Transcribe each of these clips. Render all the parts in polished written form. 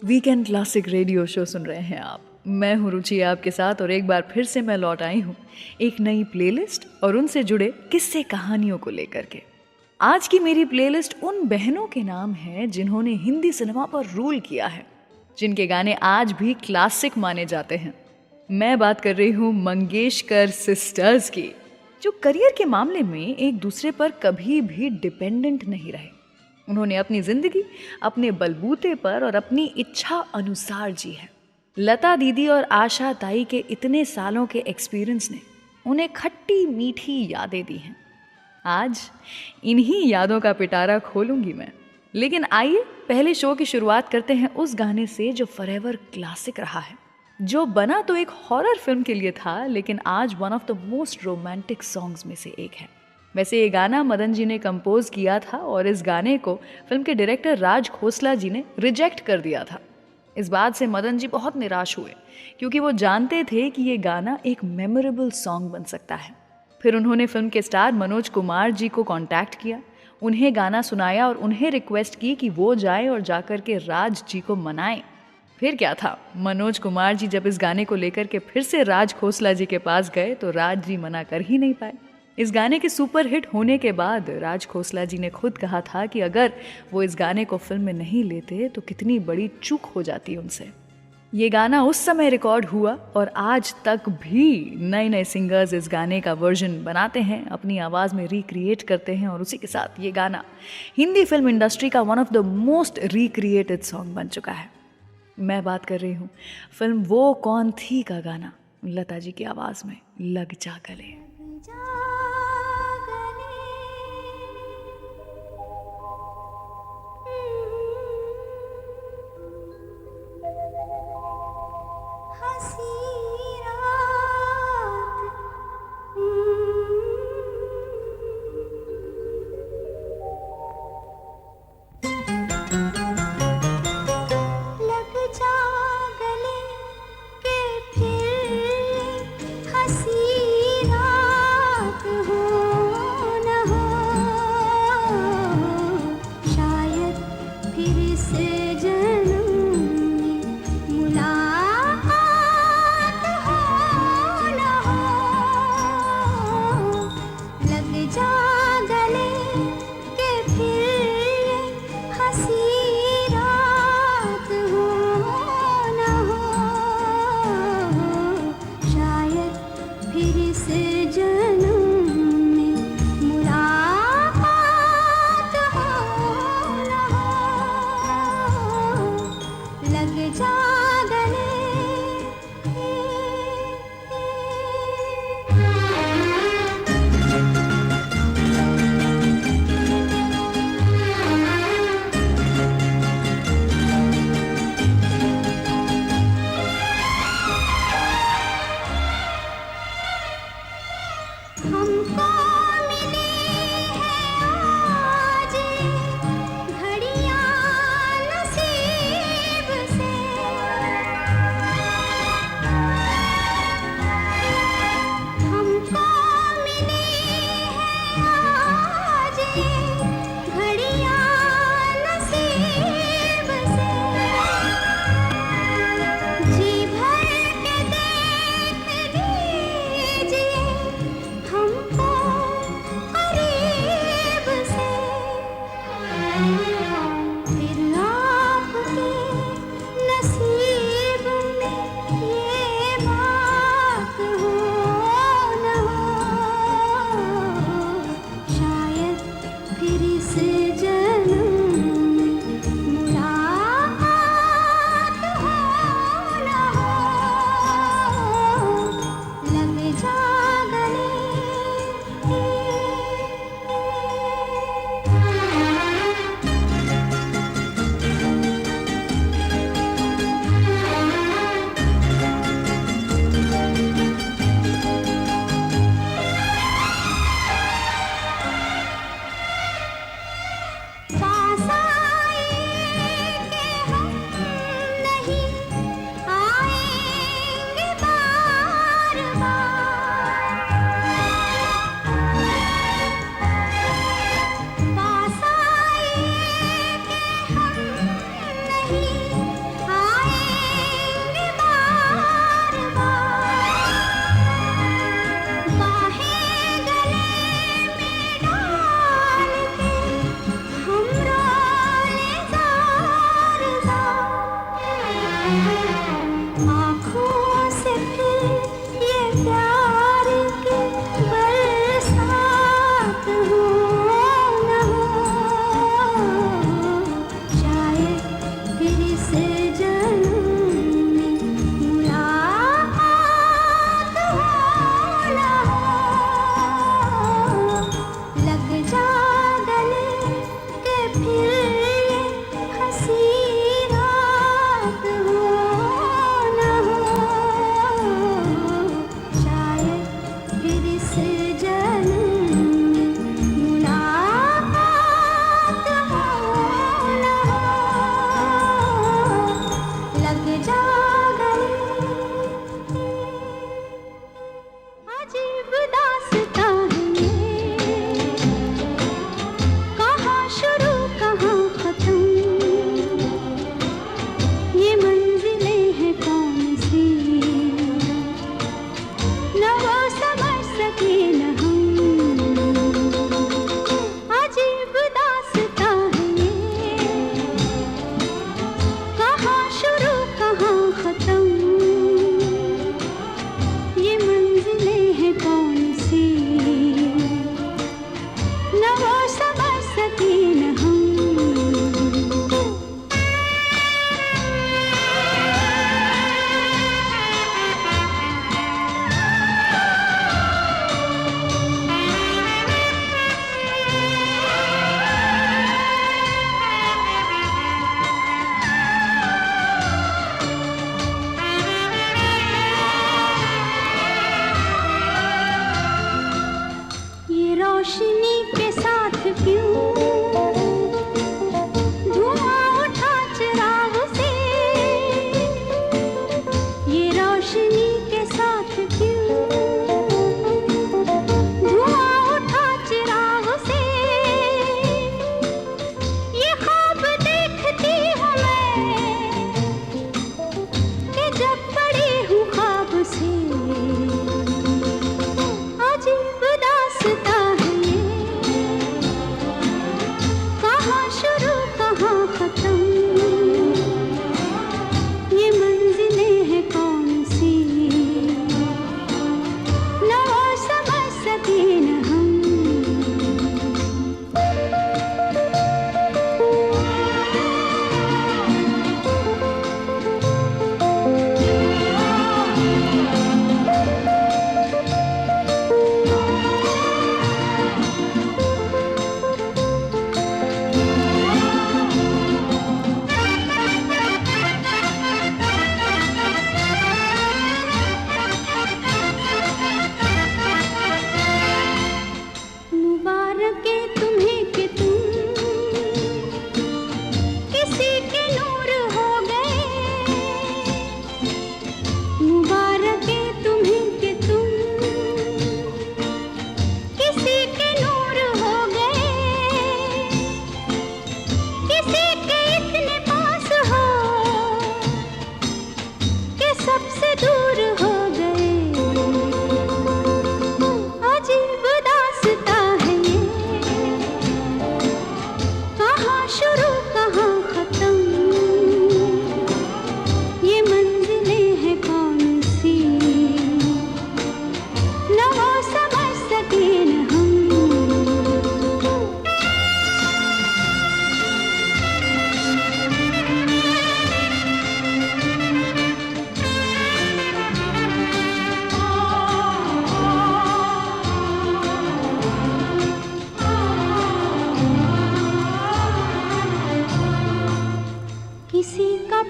Weekend classic radio show सुन रहे हैं आप। मैं हूँ रुचि आपके साथ और एक बार फिर से मैं लौट आई हूँ एक नई प्लेलिस्ट और उनसे जुड़े किस्से कहानियों को लेकर के। आज की मेरी प्लेलिस्ट उन बहनों के नाम है जिन्होंने हिंदी सिनेमा पर रूल किया है, जिनके गाने आज भी क्लासिक माने जाते हैं। मैं बात कर रही हूँ मंगेशकर सिस्टर्स की, जो करियर के मामले में एक दूसरे पर कभी भी डिपेंडेंट नहीं रहे। उन्होंने अपनी जिंदगी अपने बलबूते पर और अपनी इच्छा अनुसार जी है। लता दीदी और आशा ताई के इतने सालों के एक्सपीरियंस ने उन्हें खट्टी मीठी यादें दी हैं। आज इन्हीं यादों का पिटारा खोलूंगी मैं। लेकिन आइए पहले शो की शुरुआत करते हैं उस गाने से जो फॉरएवर क्लासिक रहा है, जो बना तो एक हॉरर फिल्म के लिए था लेकिन आज one of the most romantic songs में से एक है। वैसे ये गाना मदन जी ने कंपोज किया था और इस गाने को फिल्म के डायरेक्टर राज खोसला जी ने रिजेक्ट कर दिया था। इस बात से मदन जी बहुत निराश हुए क्योंकि वो जानते थे कि ये गाना एक मेमोरेबल सॉन्ग बन सकता है। फिर उन्होंने फिल्म के स्टार मनोज कुमार जी को कांटेक्ट किया, उन्हें गाना सुनाया और उन्हें रिक्वेस्ट की कि वो जाएं और जाकर के राज जी को मनाएं। फिर क्या था, मनोज कुमार जी जब इस गाने को लेकर के फिर से राज खोसला जी के पास गए तो राज जी मना कर ही नहीं पाए। इस गाने के सुपर हिट होने के बाद राज खोसला जी ने खुद कहा था कि अगर वो इस गाने को फिल्म में नहीं लेते तो कितनी बड़ी चूक हो जाती उनसे। ये गाना उस समय रिकॉर्ड हुआ और आज तक भी नए नए सिंगर्स इस गाने का वर्जन बनाते हैं, अपनी आवाज़ में रिक्रिएट करते हैं और उसी के साथ ये गाना हिंदी फिल्म इंडस्ट्री का one of the most recreated song बन चुका है। मैं बात कर रही हूँ फिल्म वो कौन थी का गाना, लता जी की आवाज़ में लग जा गले। हसी रात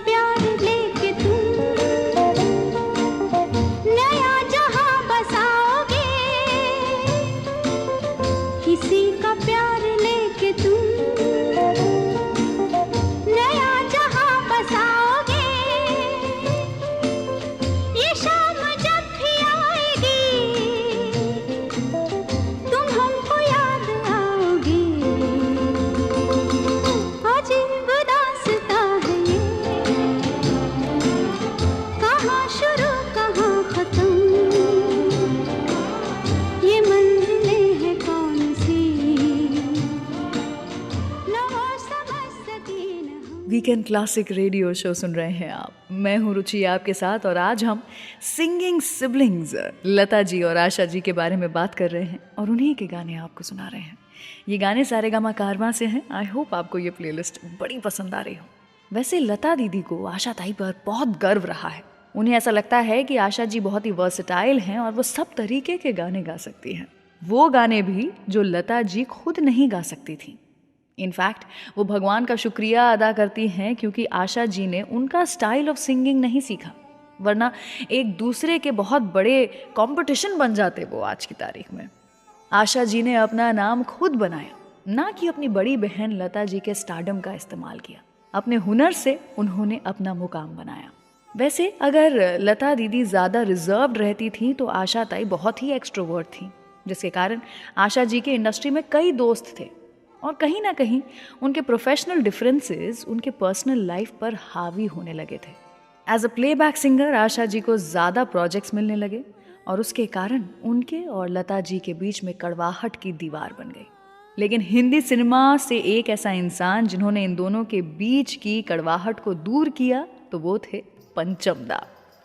प्यार लेके तुम नया जहां बसाओगे, किसी का प्यार लेके तुम नया जहां बसाओगे। ये शाम जब भी आएगी तुम हमको याद आओगे। अजीब दास्तां है ये, कहाँ शुरू कहाँ खत्म, ये मंजिलें हैं कौन सी, न वो समझ सकी न हम। वीकेंड क्लासिक रेडियो शो सुन रहे हैं आप। मैं हूँ रुचि आपके साथ और आज हम सिंगिंग सिबलिंग्स लता जी और आशा जी के बारे में बात कर रहे हैं और उन्हीं के गाने आपको सुना रहे हैं। ये गाने सारेगामा कारवां से हैं। आई होप आपको ये प्लेलिस्ट बड़ी पसंद आ रही हो। वैसे लता दीदी को आशा ताई पर बहुत गर्व रहा है। उन्हें ऐसा लगता है कि आशा जी बहुत ही वर्सेटाइल हैं और वो सब तरीके के गाने गा सकती हैं, वो गाने भी जो लता जी खुद नहीं गा सकती थी। इनफैक्ट वो भगवान का शुक्रिया अदा करती हैं क्योंकि आशा जी ने उनका स्टाइल ऑफ सिंगिंग नहीं सीखा, वरना एक दूसरे के बहुत बड़े कंपटीशन बन जाते वो आज की तारीख में। आशा जी ने अपना नाम खुद बनाया, ना कि अपनी बड़ी बहन लता जी के स्टारडम का इस्तेमाल किया। अपने हुनर से उन्होंने अपना मुकाम बनाया। वैसे अगर लता दीदी ज़्यादा रिजर्व्ड रहती थी तो आशा ताई बहुत ही एक्सट्रोवर्ट थी, जिसके कारण आशा जी के इंडस्ट्री में कई दोस्त थे और कहीं ना कहीं उनके प्रोफेशनल डिफरेंसेस उनके पर्सनल लाइफ पर हावी होने लगे थे। As a playback singer Asha ji को ज़्यादा प्रोजेक्ट्स मिलने लगे और उसके कारण उनके और लता जी के बीच में कड़वाहट की दीवार बन गई। लेकिन हिंदी सिनेमा से एक ऐसा इंसान जिन्होंने इन दोनों के बीच की कड़वाहट को दूर किया तो वो थे पंचम दा।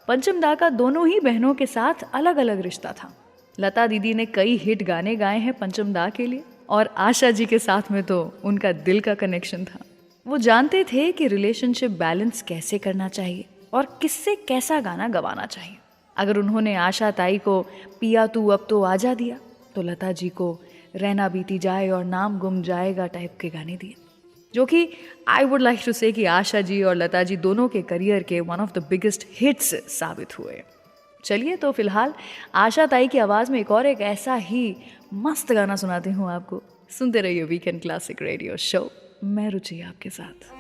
पंचम दा का दोनों ही बहनों के साथ अलग अलग रिश्ता था। लता दीदी ने कई हिट गाने गाए हैं पंचम दा के लिए और आशा जी के साथ में तो उनका दिल का कनेक्शन था। वो जानते थे कि रिलेशनशिप बैलेंस कैसे करना चाहिए और किससे कैसा गाना गवाना चाहिए। अगर उन्होंने आशा ताई को पिया तू अब तो आजा दिया तो लता जी को रहना बीती जाए और नाम गुम जाएगा टाइप के गाने दिए, जो कि आई वुड लाइक टू से कि आशा जी और लता जी दोनों के करियर के one of the biggest hits साबित हुए। चलिए तो फिलहाल आशा ताई की आवाज़ में एक ऐसा ही मस्त गाना सुनाती हूँ आपको। सुनते रहिए वीकेंड क्लासिक रेडियो शो। मैं रुचि आपके साथ।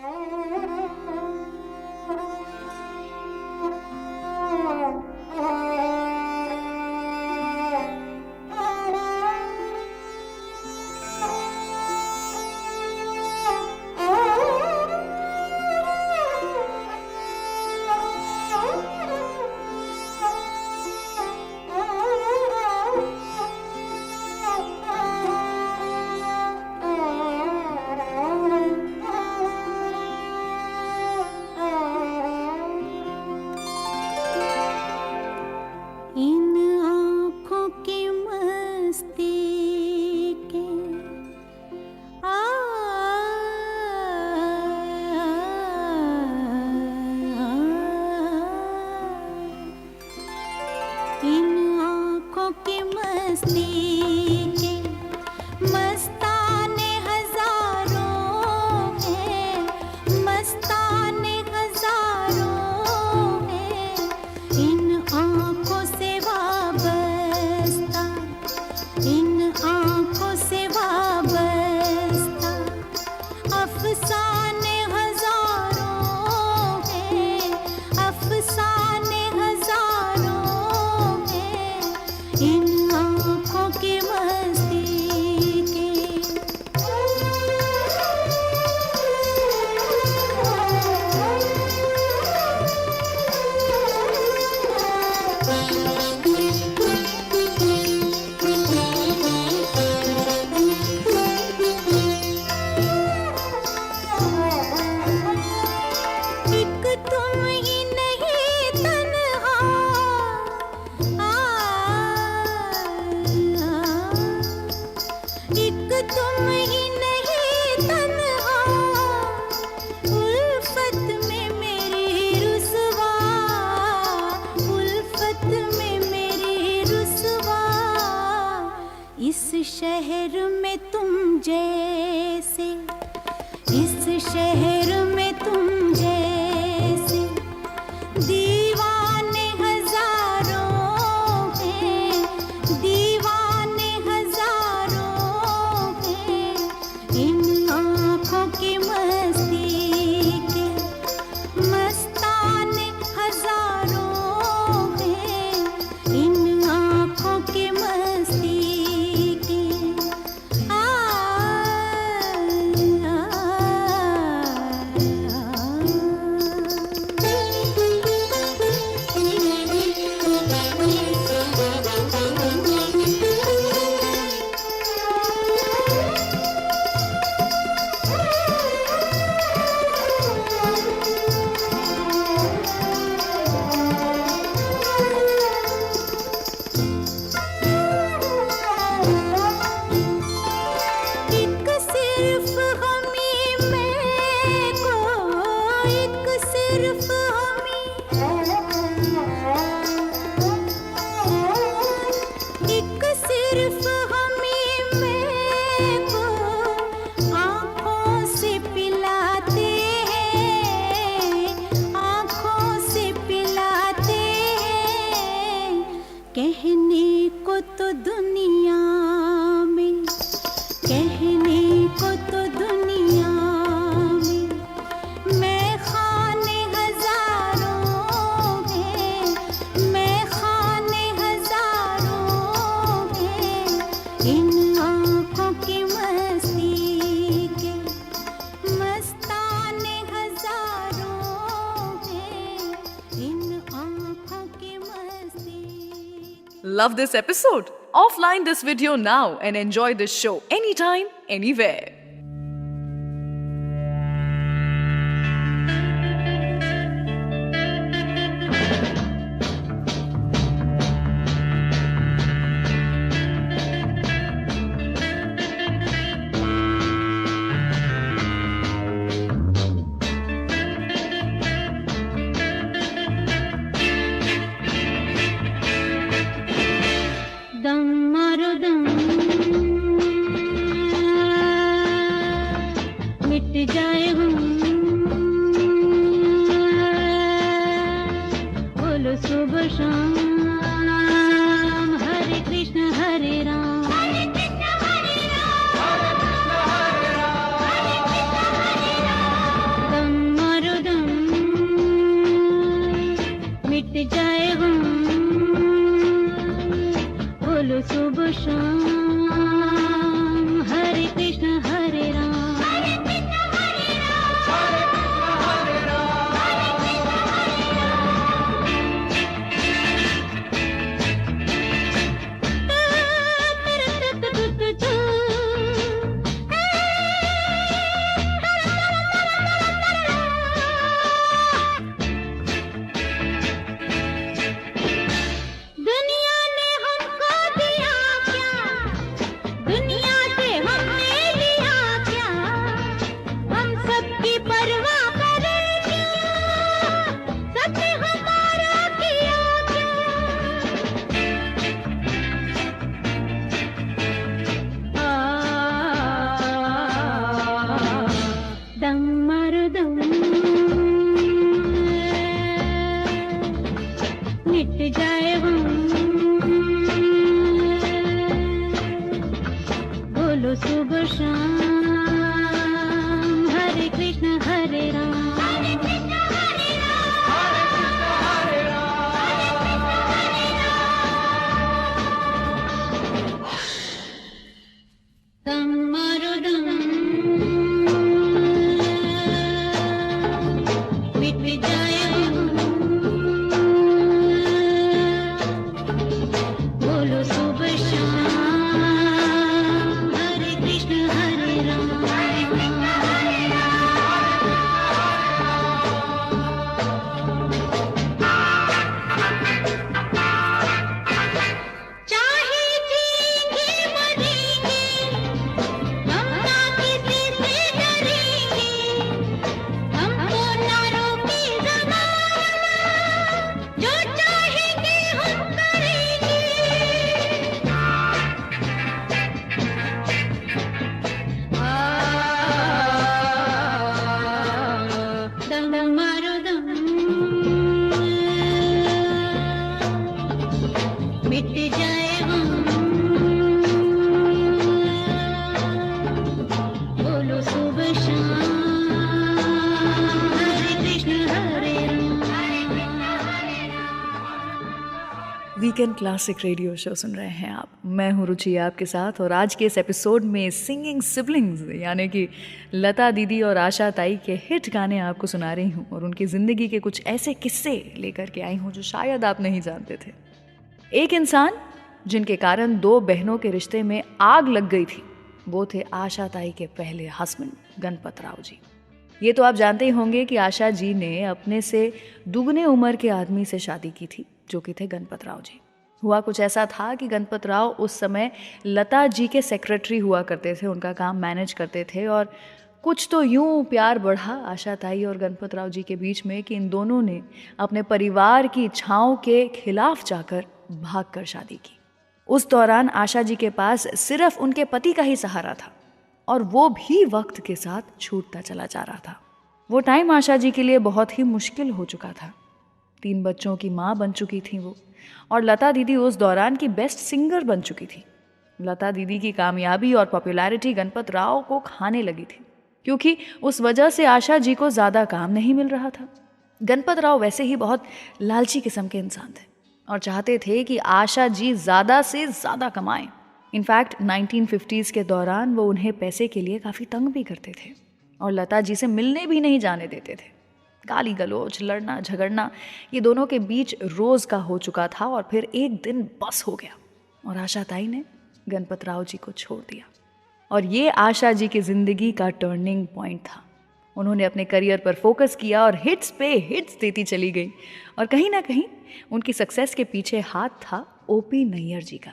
शहर में तुम जैसे, इस शहर में तुम जैसे Love this episode? Offline this video now and enjoy this show anytime, anywhere. दम मारो दम, मिट जाए हम, बोलो सुबह शाम, हरे कृष्ण हरे राम, हरे कृष्ण हरे राम, दम मारो दम, मिट जाए हम, बोलो सुबह शाम, हरे कृष्ण हरे राम, हरे कृष्ण हरे राम, हरे कृष्ण दुनिया ने हमको दिया क्या, दुनिया से हमने लिया क्या, हम सबकी परवाह करें क्या, सबने हमारा किया क्या, दम मारो दम, मिट जाए हम, बोलो सुबह शाम, हरे कृष्ण हरे राम, हरे कृष्ण हरे राम, हरे कृष्ण हरे राम, दम मारो दम, मिट जाए हम, बोलो सुबह शाम, हरे कृष्ण हरे राम, हरे कृष्ण हरे राम, चाहे जीएंगे मरेंगे, हम ना किसी से डरेंगे, हमको ना रोके ज़माना, जो चाहेंगे हम करेंगे, दम मारो दम, मिट जाए हम, बोलो सुबह शाम, हरे कृष्ण हरे राम, हरे कृष्ण हरे Ram. Weekend classic radio show सुन रहे हैं आप। मैं हूँ रुचि आपके साथ और आज के इस एपिसोड में सिंगिंग सिबलिंग्स यानी कि लता दीदी और आशा ताई के हिट गाने आपको सुना रही हूँ और उनकी ज़िंदगी के कुछ ऐसे किस्से लेकर के आई हूँ जो शायद आप नहीं जानते थे। एक इंसान जिनके कारण दो बहनों के रिश्ते में आग लग गई थी, वो थे आशा ताई के पहले हस्बैंड गणपत राव जी। ये तो आप जानते ही होंगे कि आशा जी ने अपने से दुगने उम्र के आदमी से शादी की थी जो कि थे गणपत राव जी। हुआ कुछ ऐसा था कि गणपत राव उस समय लता जी के सेक्रेटरी हुआ करते थे, उनका काम मैनेज करते थे और कुछ तो यूं प्यार बढ़ा आशा ताई और गणपत राव जी के बीच में कि इन दोनों ने अपने परिवार की इच्छाओं के खिलाफ जाकर भागकर शादी की। उस दौरान आशा जी के पास सिर्फ उनके पति का ही सहारा था और वो भी वक्त के साथ छूटता चला जा रहा था। वो टाइम आशा जी के लिए बहुत ही मुश्किल हो चुका था। 3 बच्चों की माँ बन चुकी थी वो, और लता दीदी उस दौरान की बेस्ट सिंगर बन चुकी थी। लता दीदी की कामयाबी और पॉपुलैरिटी गणपत राव को खाने लगी थी क्योंकि उस वजह से आशा जी को ज़्यादा काम नहीं मिल रहा था। गणपत राव वैसे ही बहुत लालची किस्म के इंसान थे और चाहते थे कि आशा जी ज़्यादा से ज़्यादा कमाएं। इनफैक्ट 1950s के दौरान वो उन्हें पैसे के लिए काफ़ी तंग भी करते थे और लता जी से मिलने भी नहीं जाने देते थे। गाली गलौज, लड़ना झगड़ना ये दोनों के बीच रोज़ का हो चुका था। और फिर एक दिन बस हो गया और आशा ताई ने गणपत राव जी को छोड़ दिया। और ये आशा जी की ज़िंदगी का टर्निंग पॉइंट था। उन्होंने अपने करियर पर फोकस किया और हिट्स पे हिट्स देती चली गई। और कहीं ना कहीं उनकी सक्सेस के पीछे हाथ था ओपी नैयर जी का,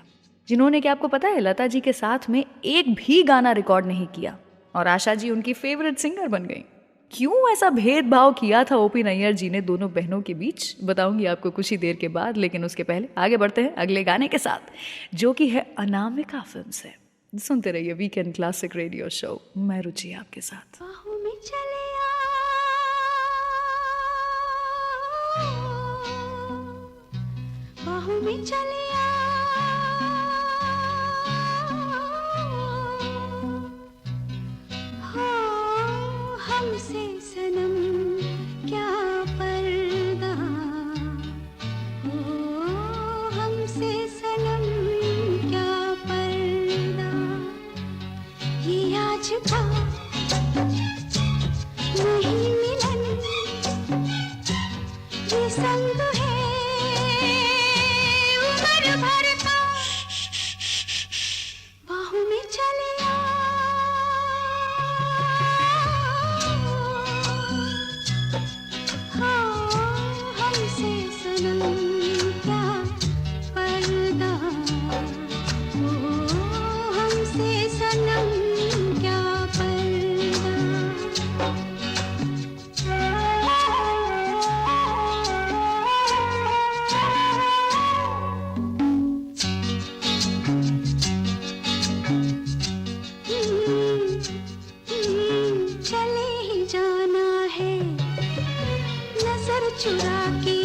जिन्होंने, क्या आपको पता है, लता जी के साथ में एक भी गाना रिकॉर्ड नहीं किया और आशा जी उनकी फेवरेट सिंगर बन गई। क्यों ऐसा भेदभाव किया था ओपी नैयर जी ने दोनों बहनों के बीच, बताऊंगी आपको कुछ ही देर के बाद। लेकिन उसके पहले आगे बढ़ते हैं अगले गाने के साथ, जो कि है अनामिका फिल्म से। सुनते रहिए वीकेंड क्लासिक रेडियो शो, मैं रुचि आपके साथ। बाहों में चले आ, बाहों में चले आ, हो हमसे सनम क्या पर्दा, हो हमसे सनम क्या पर्दा, ये आज का नहीं मिलन, ये संग है उम्र भर का, बाहों में चले आ, हाँ हमसे सनम क्या पर्दा, हो हमसे सनम क्या पर्दा। चले ही जाना है नजर चुरा के,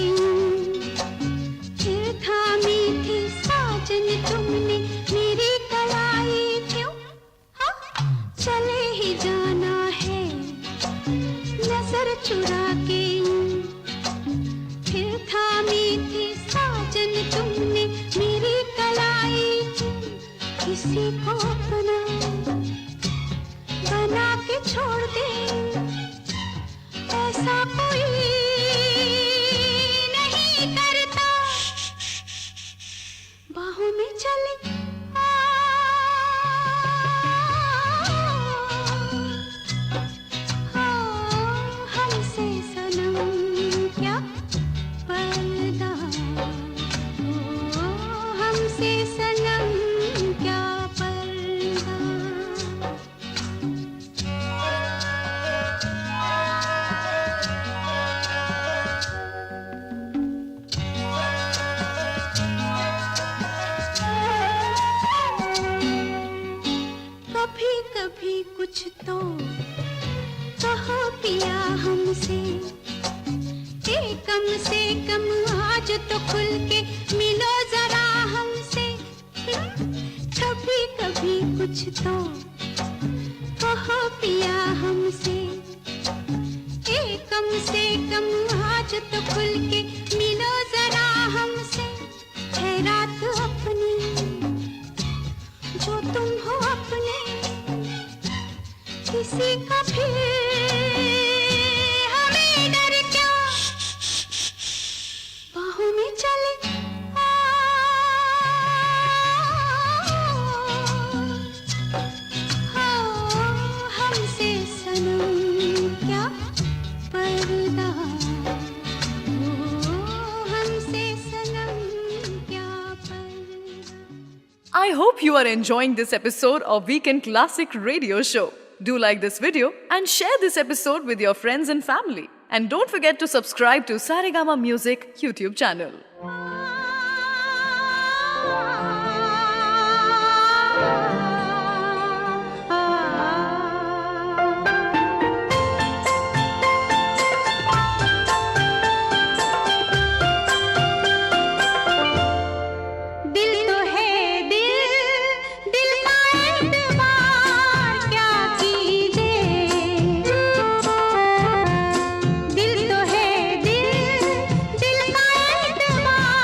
फिर थामी थी साजन तुमने मेरी कलाई क्यों, हाँ चले ही जाना है नजर चुरा के, फिर थामी थी साजन तुमने मेरी कलाई क्यों, किसी को अपना बना के छोड़ दे, ऐसा कोई नहीं करता, बाहों में चले आ, हाँ हमसे सनम क्या पर्दा, हो हमसे सनम क्या पर्दा। कभी कभी कुछ तो कहो पिया हमसे, कम से कम आज तो खुल के मिलो जरा हमसे, कभी कभी कुछ तो कहो पिया हमसे, कम से कम आज तो खुल के मिलो जरा हमसे, है रात अपनी जो तुम हो अपने, किसी का फिर हमें डर क्या, बाहों में चले आ, हाँ हमसे सनम क्या पर्दा, हो हमसे सनम क्या पर्दा। I hope you are enjoying this episode of Weekend Classic Radio Show. Do like this video and share this episode with your friends and family. And don't forget to subscribe to Saregama Music YouTube channel. दिल तो है दिल, दिल का एतबार क्या कीजिए, दिल तो है दिल, दिल का एतबार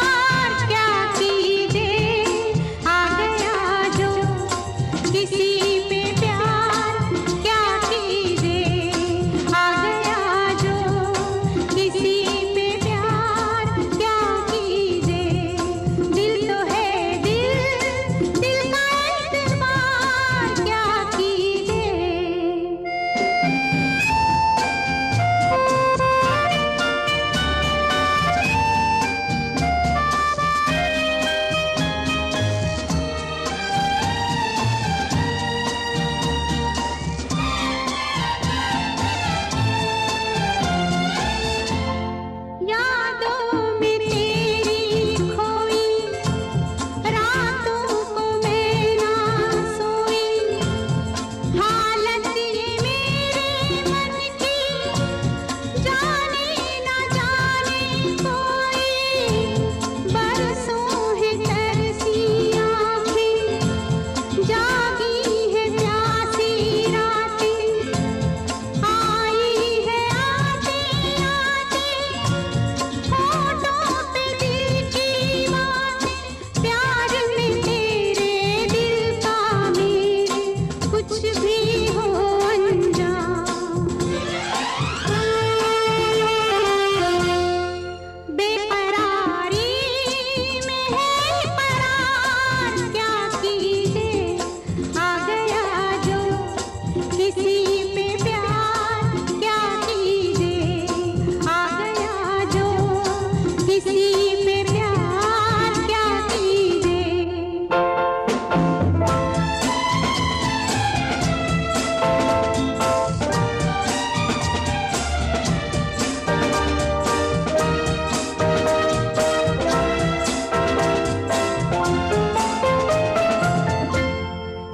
किसी पे प्यार क्या कीजिए।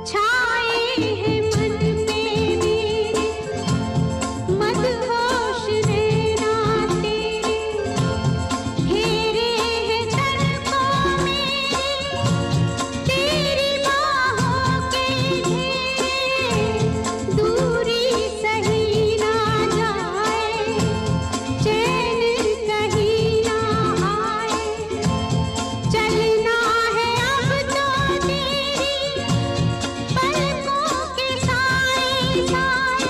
छाए हैं मन में मेरे मदहोश नैना तेरे, घेरे हैं तड़पों में तेरी बाहों के घेरे। दूरी सही ना जाए, चैन कहीं ना आए, चलना है अब तो तेरी पलकों के साए साए।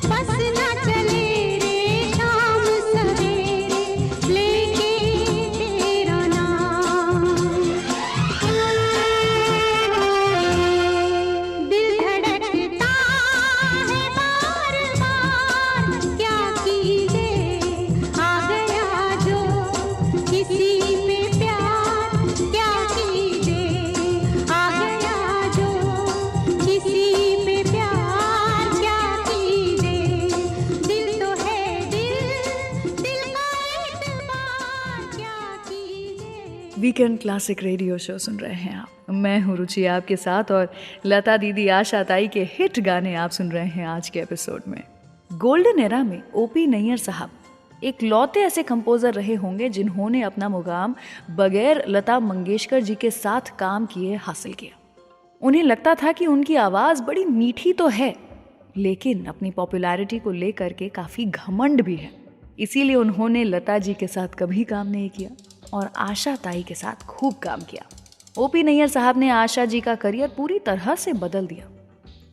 बस ना चले रे शाम सवेरे, लेके तेरा नाम। दिल धड़कता है बार बार, क्या कीजिए आ गया जो किसी पे प्यार क्या कीजिए। आ गया जो किसी पे प्यार क्या कीजिए। दिल तो है दिल का एतबार क्या कीजिए। वीकेंड क्लासिक रेडियो शो सुन रहे हैं आप। मैं हूँ रुचि आपके साथ और लता दीदी आशा ताई के हिट गाने आप सुन रहे हैं आज के एपिसोड में। गोल्डन एरा में ओपी नैयर साहब एक लौते ऐसे कंपोजर रहे होंगे जिन्होंने अपना मुकाम बगैर लता मंगेशकर जी के साथ काम किए हासिल किया। उन्हें लगता था कि उनकी आवाज़ बड़ी मीठी तो है, लेकिन अपनी पॉपुलैरिटी को लेकर के काफ़ी घमंड भी है। इसीलिए उन्होंने लता जी के साथ कभी काम नहीं किया और आशा ताई के साथ खूब काम किया। ओपी नैयर साहब ने आशा जी का करियर पूरी तरह से बदल दिया।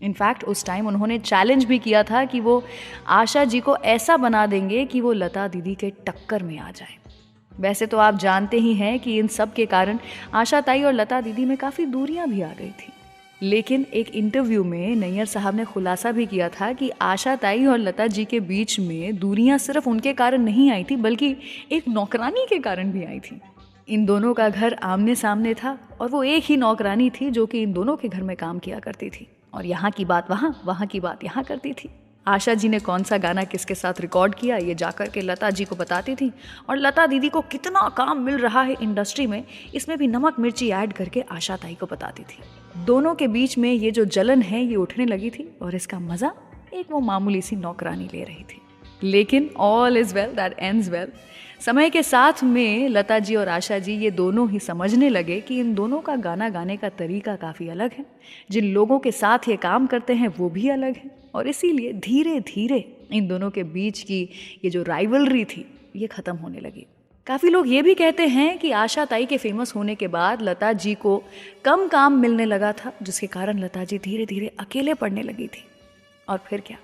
इनफैक्ट उस टाइम उन्होंने चैलेंज भी किया था कि वो आशा जी को ऐसा बना देंगे कि वो लता दीदी के टक्कर में आ जाए। वैसे तो आप जानते ही हैं कि इन सब के कारण आशा ताई और लता दीदी में काफ़ी दूरियां भी आ गई थी। लेकिन एक इंटरव्यू में नैयर साहब ने खुलासा भी किया था कि आशा ताई और लता जी के बीच में दूरियां सिर्फ उनके कारण नहीं आई थी, बल्कि एक नौकरानी के कारण भी आई थी। इन दोनों का घर आमने सामने था और वो एक ही नौकरानी थी जो कि इन दोनों के घर में काम किया करती थी और यहाँ की बात वहाँ, वहाँ की बात यहाँ करती थी। आशा जी ने कौन सा गाना किसके साथ रिकॉर्ड किया ये जाकर के लता जी को बताती थी और लता दीदी को कितना काम मिल रहा है इंडस्ट्री में, इसमें भी नमक मिर्ची ऐड करके आशा ताई को बताती थी। दोनों के बीच में ये जो जलन है ये उठने लगी थी और इसका मज़ा एक वो मामूली सी नौकरानी ले रही थी। लेकिन all is well that ends well. समय के साथ में लता जी और आशा जी ये दोनों ही समझने लगे कि इन दोनों का गाना गाने का तरीका काफ़ी अलग है, जिन लोगों के साथ ये काम करते हैं वो भी अलग हैं और इसीलिए धीरे धीरे इन दोनों के बीच की ये जो राइवलरी थी ये ख़त्म होने लगी। काफ़ी लोग ये भी कहते हैं कि आशा ताई के फेमस होने के बाद लता जी को कम काम मिलने लगा था, जिसके कारण लता जी धीरे धीरे अकेले पड़ने लगी थी। और फिर क्या,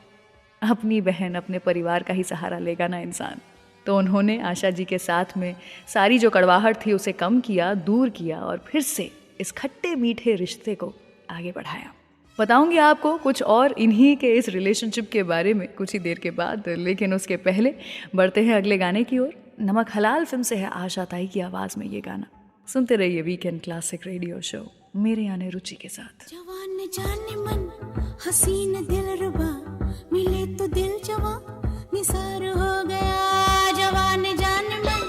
अपनी बहन अपने परिवार का ही सहारा लेगा ना इंसान। तो उन्होंने आशा जी के साथ में सारी जो कड़वाहट थी उसे कम किया, दूर किया और फिर से इस खट्टे मीठे रिश्ते को आगे बढ़ाया। बताऊंगी आपको कुछ और इन्हीं के इस रिलेशनशिप के बारे में कुछ ही देर के बाद, लेकिन उसके पहले बढ़ते हैं अगले गाने की ओर। नमक हलाल फिल्म से है आशा ताई की आवाज़ में ये गाना। सुनते रहिए वीकेंड क्लासिक रेडियो शो मेरे यानी रुचि के साथ। जवान जाने मन हसीन दिलरुबा, मिले तो दिल जवां निसार हो गया। जवान जाने मन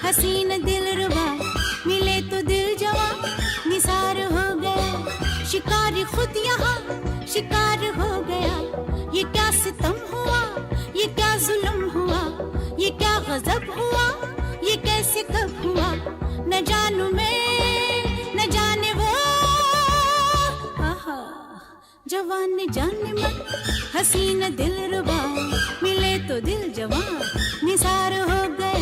हसीन दिलरुबा, मिले तो दिल जवां निसार हो गया। शिकार खुद यहाँ शिकार हो गया। ये क्या सितम हुआ, ये क्या जुल्म हुआ, ये क्या गजब हुआ, ये कैसे कब हुआ। न जानू मैं न जाने वो, आहा। जवान जाने मन हसीन दिलरुबा, मिले तो दिल जवां निसार हो गया।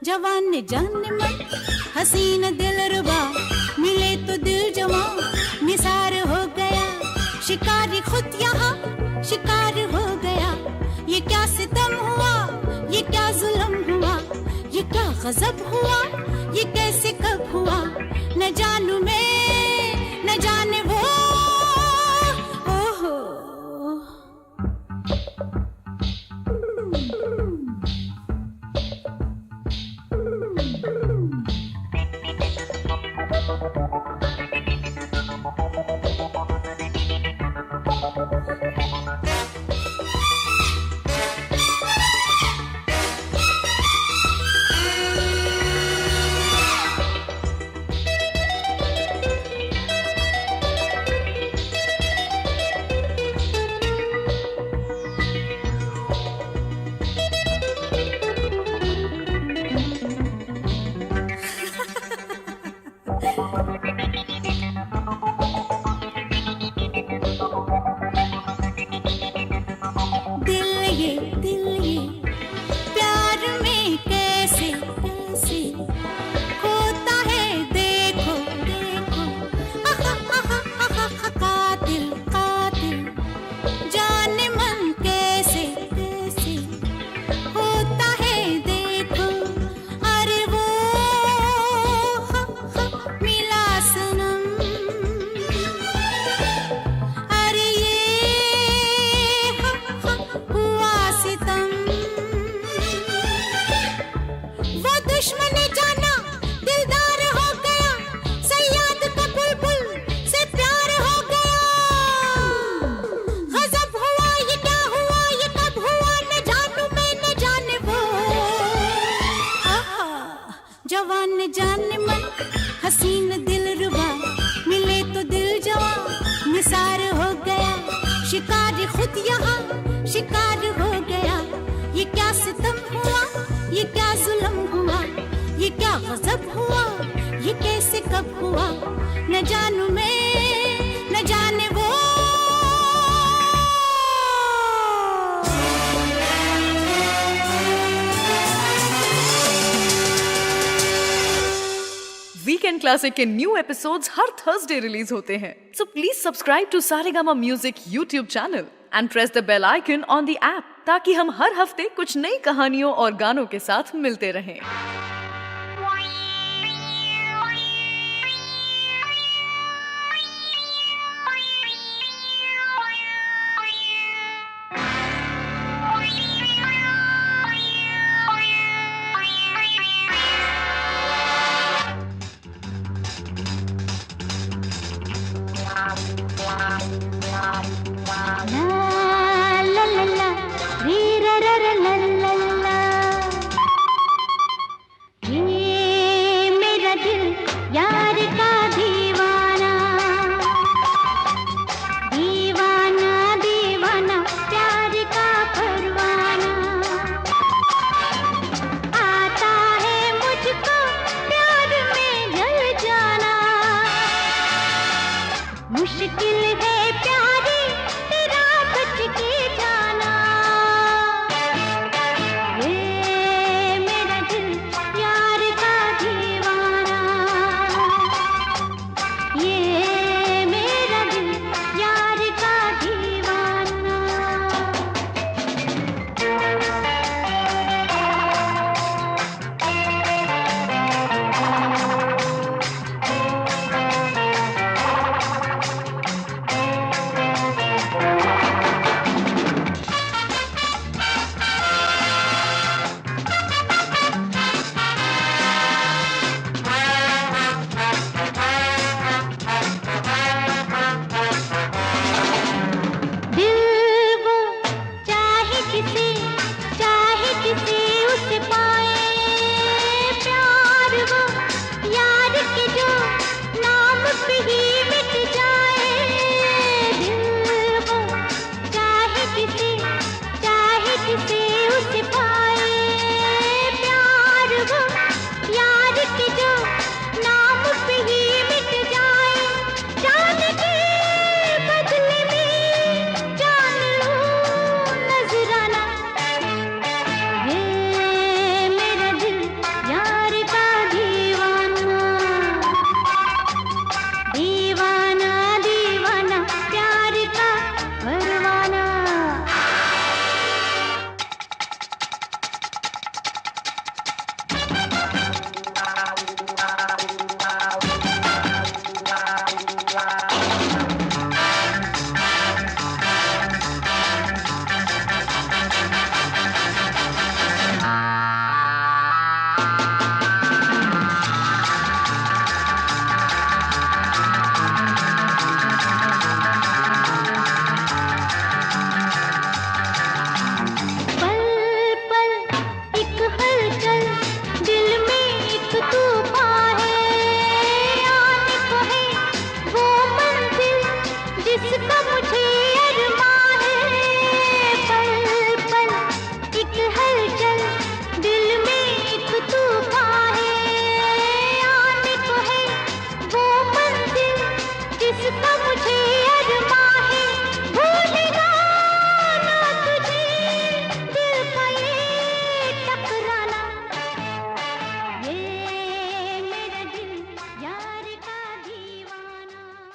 जवान जान मन हसीन दिलरुबा मिले तो दिल जवा निसार हो गया शिकारी खुद यहाँ शिकार हो गया ये क्या सितम हुआ ये क्या जुल्म हुआ ये क्या गजब हुआ ये कैसे कब हुआ न जानू मैं न जाने वो ओहो वीकेंड क्लासिक के न्यू एपिसोड्स हर थर्सडे रिलीज होते हैं, so please subscribe to Saregama music YouTube channel and press the bell icon on the app ताकि हम हर हफ्ते कुछ नई कहानियों और गानों के साथ मिलते रहें।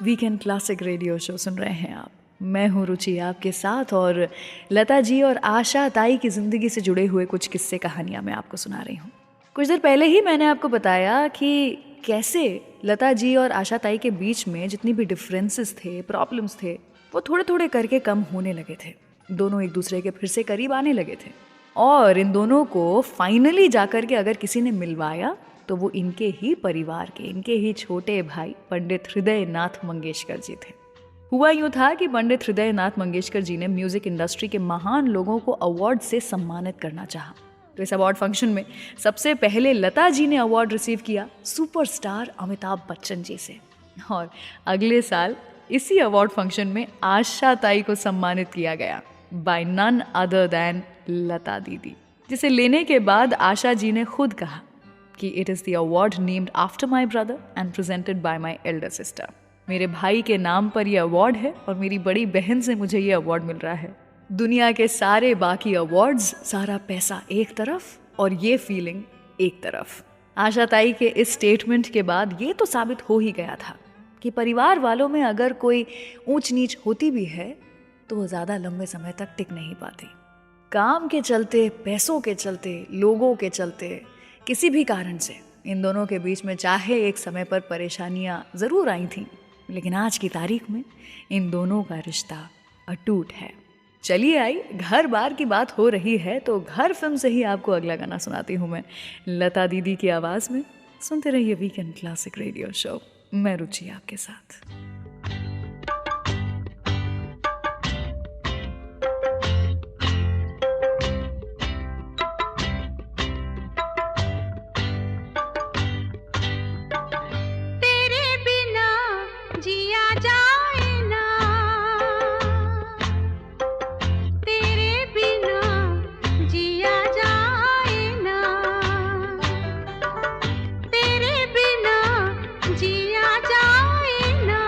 वीकेंड क्लासिक रेडियो शो सुन रहे हैं आप। मैं हूँ रुचि आपके साथ और लता जी और आशा ताई की ज़िंदगी से जुड़े हुए कुछ किस्से कहानियाँ मैं आपको सुना रही हूँ। कुछ देर पहले ही मैंने आपको बताया कि कैसे लता जी और आशा ताई के बीच में जितनी भी डिफरेंसेस थे, प्रॉब्लम्स थे, वो थोड़े थोड़े करके कम होने लगे थे। दोनों एक दूसरे के फिर से करीब आने लगे थे और इन दोनों को फाइनली जाकर के अगर किसी ने मिलवाया तो वो इनके ही परिवार के, इनके ही छोटे भाई पंडित हृदय नाथ मंगेशकर जी थे। हुआ यूँ था कि पंडित हृदय नाथ मंगेशकर जी ने म्यूजिक इंडस्ट्री के महान लोगों को अवार्ड से सम्मानित करना चाहा। तो इस अवार्ड फंक्शन में सबसे पहले लता जी ने अवार्ड रिसीव किया सुपरस्टार अमिताभ बच्चन जी से, और अगले साल इसी अवार्ड फंक्शन में आशा ताई को सम्मानित किया गया बाय नन अदर दैन लता दीदी, जिसे लेने के बाद आशा जी ने खुद कहा कि it is the award named after my brother and presented by my elder sister. मेरे भाई के नाम पर यह अवार्ड है और मेरी बड़ी बहन से मुझे ये अवार्ड मिल रहा है। दुनिया के सारे बाकी अवार्ड्स, सारा पैसा एक तरफ और ये फीलिंग एक तरफ। आशा ताई के इस स्टेटमेंट के बाद ये तो साबित हो ही गया था कि परिवार वालों में अगर कोई ऊंच नीच होती भी है तो वो ज़्यादा लंबे समय तक टिक नहीं पाती। काम के चलते, पैसों के चलते, लोगों के चलते, किसी भी कारण से इन दोनों के बीच में चाहे एक समय पर परेशानियां ज़रूर आई थीं, लेकिन आज की तारीख में इन दोनों का रिश्ता अटूट है। चलिए आई, घर बार की बात हो रही है तो घर फिल्म से ही आपको अगला गाना सुनाती हूँ मैं, लता दीदी की आवाज़ में। सुनते रहिए वीकेंड क्लासिक रेडियो शो। मैं रुचि आपके साथ। जिया जाए ना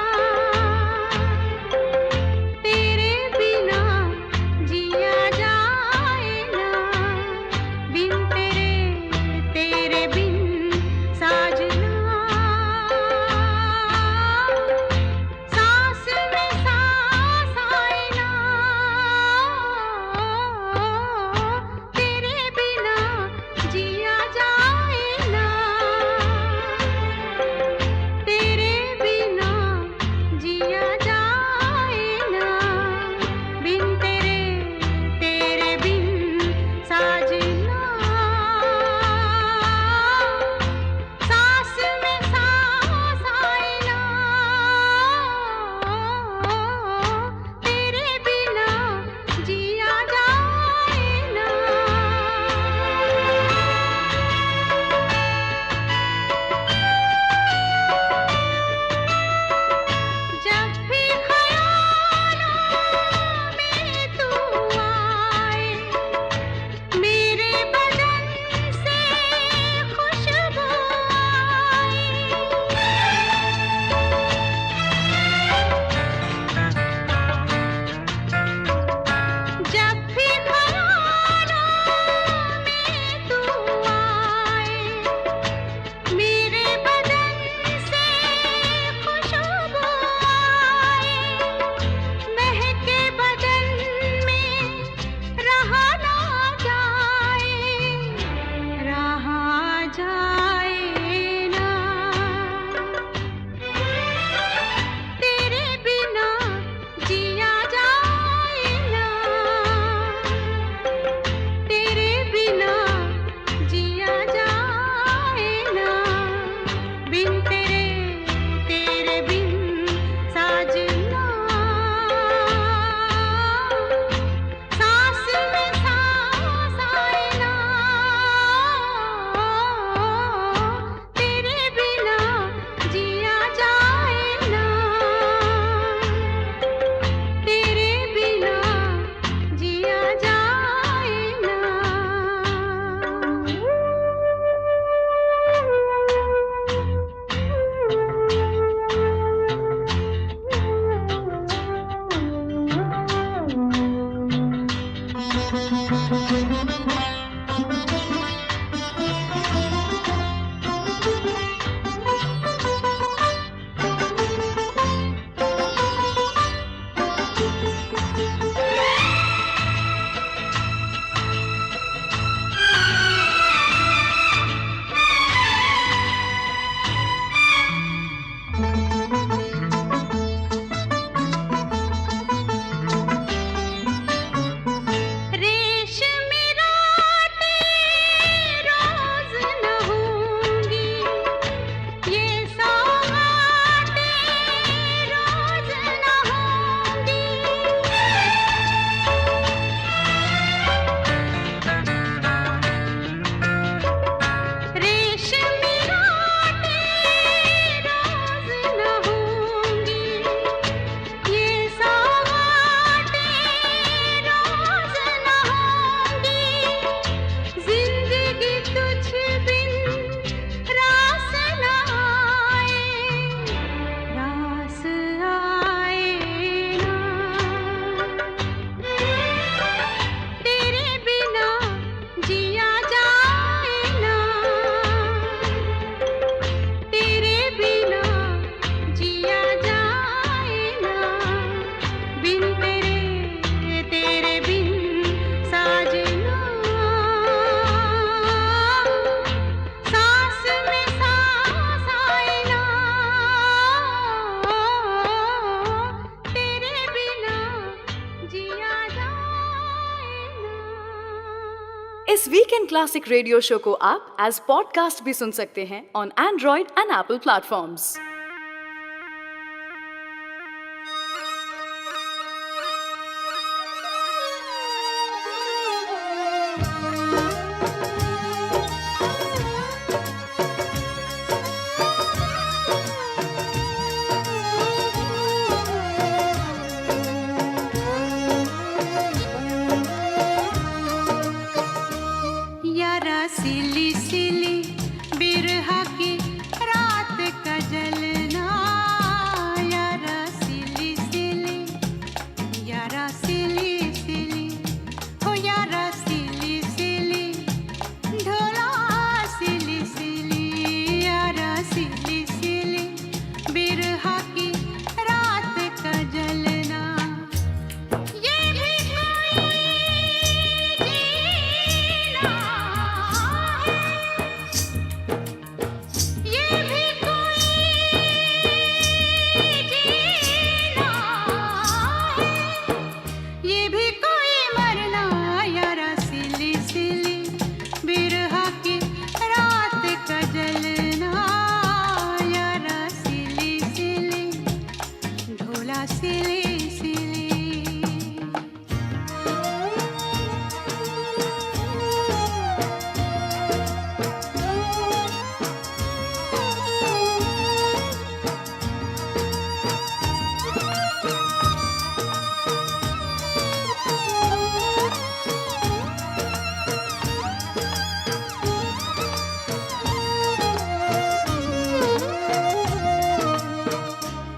इस वीकेंड क्लासिक रेडियो शो को आप एज पॉडकास्ट भी सुन सकते हैं on Android and Apple platforms. यारा सिली सिली बिरहा की रात का जलना, यारा सिली सिली, यारा सिली सिली, हो यारा सिली सिली, ढोला सिली सिली, यारा सिली सिली बिरहा की रात का जलना। ये भी कोई जीना है, ये भी कोई जीना है, ये भी कोई मरना, यारा सिली सिली बिरहा की रात का जलना, यारा सिली सिली, ढोला सिली सिली।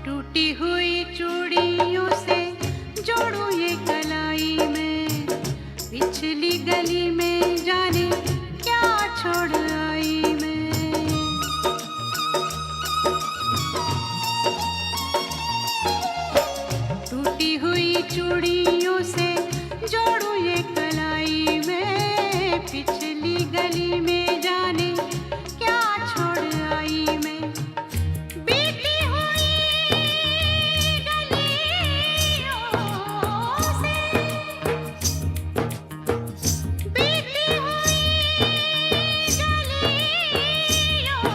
टूटी हुई चूड़ियों से जोड़ू ये कलाई में, पिछली गली में जाने क्या छोड़ आई मैं। टूटी हुई चूड़ियों से जोड़ू ये कलाई में, पिछली गली में जाने क्या छोड़ आई मैं। बीती हुई गलियों से, बीती हुई गलियों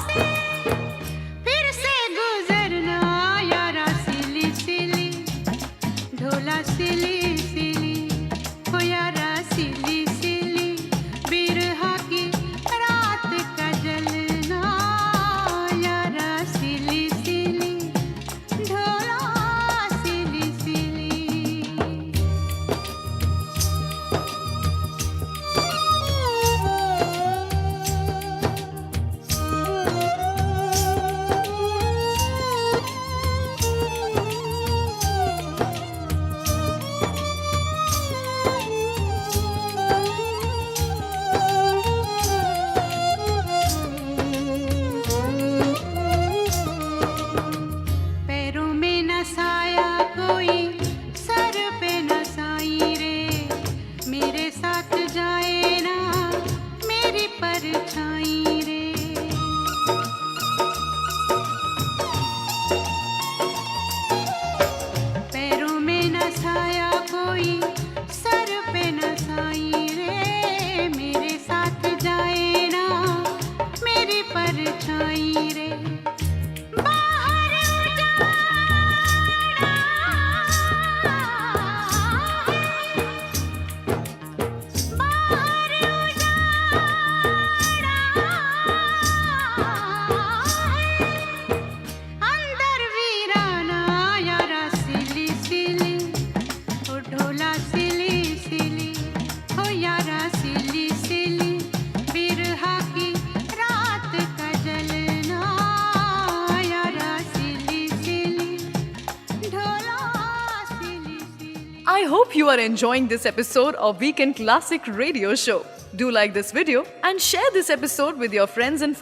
से, फिर से गुजरना, यारा सिली सिली, ढोला सिली सिली, हो यारा सिली सिली बिरहा की रात का जलना, यारा सिली सिली, ढोला सिली सिली। पैरों में न साया कोई, सर पे न साई रे, मेरे साथ जाए ना मेरी परछाई रे। पैरों में न साया कोई, सर पे न साई रे, मेरे साथ जाए ना मेरी परछाई रे। बाहर उजाड़ा है, बाहर उजाड़ा है, अंदर वीराना, यारा सिली सिली, ओ ढोला सिली सिली, हो यारा सिली सिली बिरहा की रात का जलना, यारा सिली सिली, ढोला सिली सिली। I hope you are enjoying this episode of Weekend Classic Radio Show. Do like this video and share this episode with your friends and family.